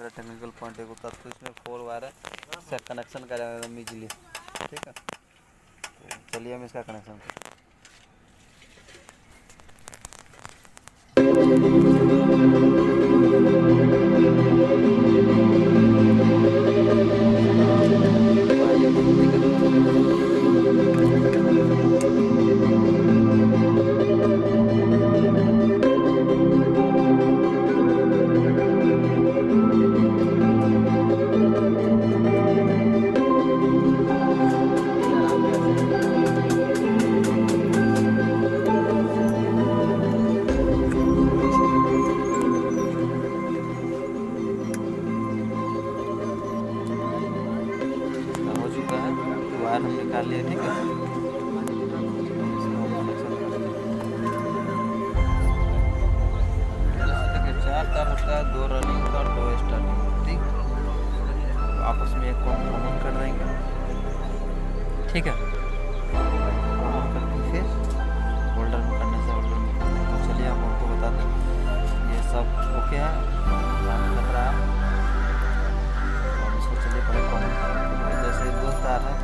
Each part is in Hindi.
रहा है टेक्निकल पॉइंट एक होता है, तो इसमें 4 वायर है, इसका कनेक्शन करेंगे एकदम ईजिली। ठीक है, तो चलिए हम इसका कनेक्शन करें। वायर हम निकाल लिए। ठीक है, देखिए 4 तार होता है, 2 रनिंग और 2 स्टार्टिंग। ठीक, तो आपस में एक कॉमन कर देंगे। ठीक है, कॉमन करके फिर होल्डर में करने से होल्डर में। तो चलिए हम आपको बता दें, ये सब ओके है, काम कर रहा है। तो इसको चलिए पहले कॉमन करेंगे। जैसे 2 तार है,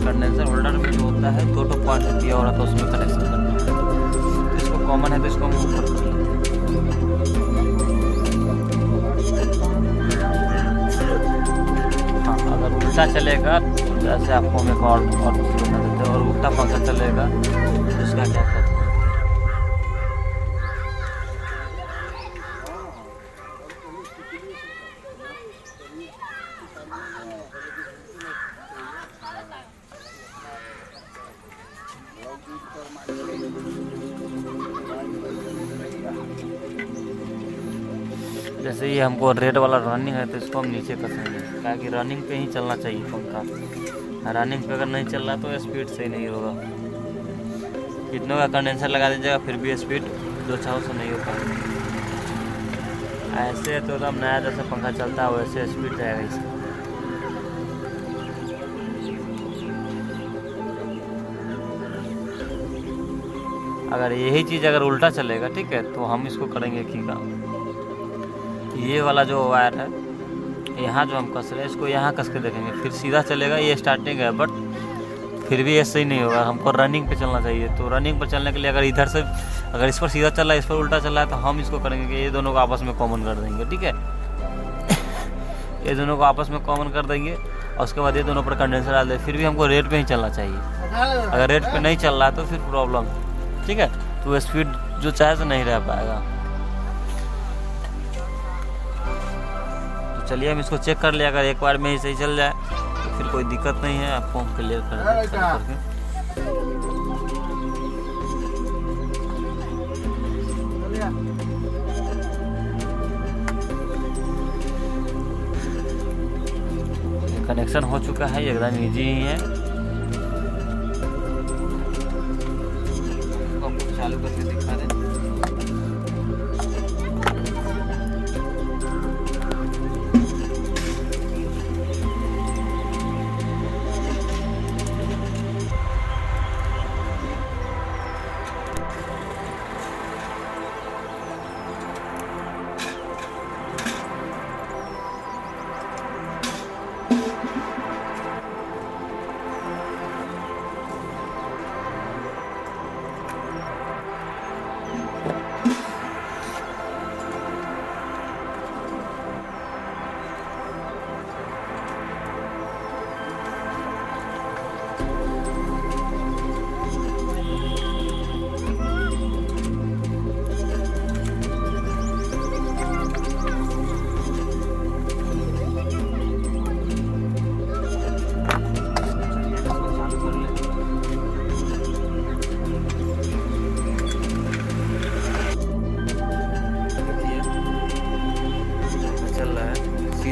कंडेंसर होल्डर में जो होता है 2 पॉइंट दिया हो रहा था, उसमें कनेक्शन करना है। तो इसको कॉमन है, तो इसको हम ऊपर कर लेते हैं। हाँ, अगर उल्टा चलेगा तो जैसे आपको हम एक और बता देते हैं, और उल्टा पंखा चलेगा तो इसका क्या करते हैं। जैसे ये हमको रेड वाला रनिंग है, तो इसको हम नीचे कसेंगे, ताकि रनिंग पे ही चलना चाहिए पंखा। रनिंग पे अगर नहीं चल रहा तो स्पीड सही नहीं होगा। कितनों का कंडेंसर लगा दीजिएगा, फिर भी स्पीड जो चाहो से नहीं हो पाएगा। ऐसे तो एकदम नया जैसे पंखा चलता है वैसे स्पीड जाएगा इसका। अगर यही चीज़ अगर उल्टा चलेगा, ठीक है, तो हम इसको करेंगे की का, ये वाला जो वायर है यहाँ जो हम कस रहे हैं, इसको यहाँ कस के देखेंगे, फिर सीधा चलेगा। ये स्टार्टिंग है, बट फिर भी ये सही नहीं होगा। हमको रनिंग पे चलना चाहिए। तो रनिंग पर चलने के लिए अगर इधर से, अगर इस पर सीधा चल रहा है, इस पर उल्टा चल रहा है, तो हम इसको करेंगे कि ये दोनों को आपस में कॉमन कर देंगे। ठीक है, ये दोनों को आपस में कॉमन कर देंगे, और उसके बाद ये दोनों पर कंडेंसर डाल दें। फिर भी हमको रेट पे ही चलना चाहिए। अगर रेट पे नहीं चल रहा है तो फिर प्रॉब्लम। ठीक है, तो स्पीड जो चाहे तो नहीं रह पाएगा। तो चलिए हम इसको चेक कर लिया। अगर एक बार में ही सही चल जाए तो फिर कोई दिक्कत नहीं है। आपको हम क्लियर कर देंगे। कनेक्शन हो चुका है, एकदम इजी ही है। चालू करके दिखा दें।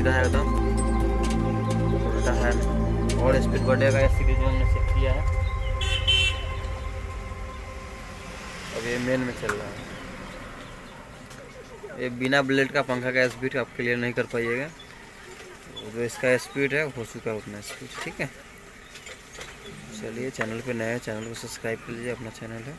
सीधा है एकदम, उल्टा है नहीं। और स्पीड बढ़ेगा इस सीरीज में हमने चेक किया है। अब ये मेन में चल रहा है। ये बिना ब्लेड का पंखा का स्पीड आप क्लियर नहीं कर पाइएगा। जो इसका स्पीड है हो चुका है उतना स्पीड। ठीक है, चलिए चैनल पे नए हैं, चैनल को सब्सक्राइब कर लीजिए, अपना चैनल है।